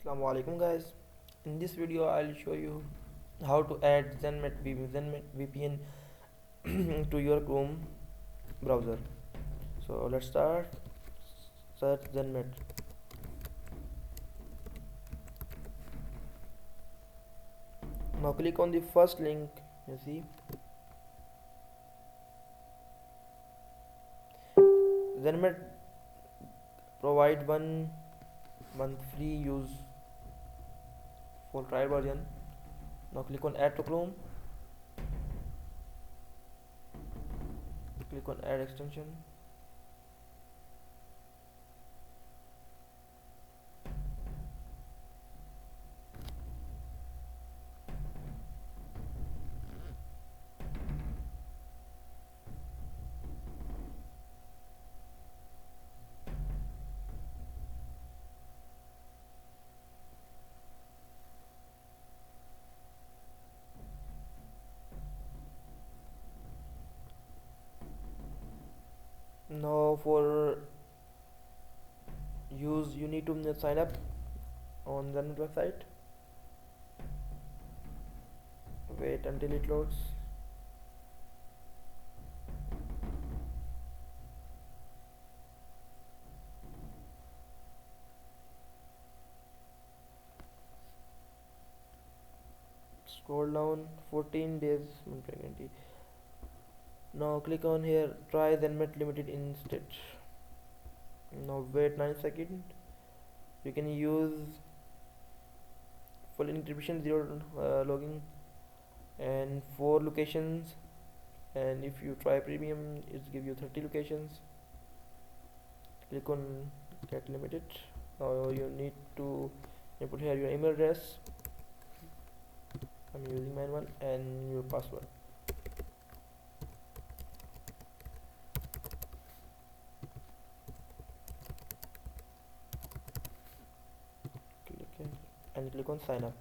Assalamu alaikum guys. In this video I'll show you how to add zenmat VPN to your Chrome browser. So let's start. Search zenmat. Now click on the first link. You see zenmat provide 1 month free use for trial version. Now click on add to Chrome. Click on add extension. Now for use you need to sign up on zenmat website. Wait until it loads. Scroll down 14 days pregnancy. Now click on here try zenmat limited instead. Now wait 9 seconds. You can use full encryption, zero logging, and 4 locations. And if you try premium, it give you 30 locations. Click on get limited. Now you need to input here your email address. I'm using mine one and your password. Click here and click on sign up.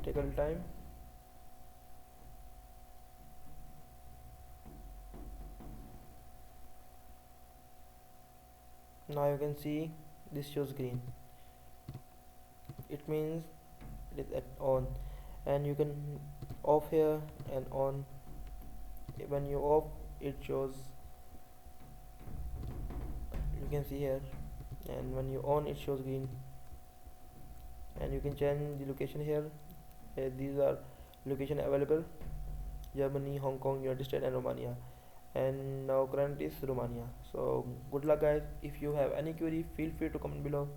Take a little time. Now you can see this shows green. It means it is at on, and you can off here and on. When you off, it shows, you can see here, and when you on, it shows green. And you can change the location here. These are location available: Germany, Hong Kong, United States, and Romania. And now current is Romania. So good luck guys. If you have any query, feel free to comment below.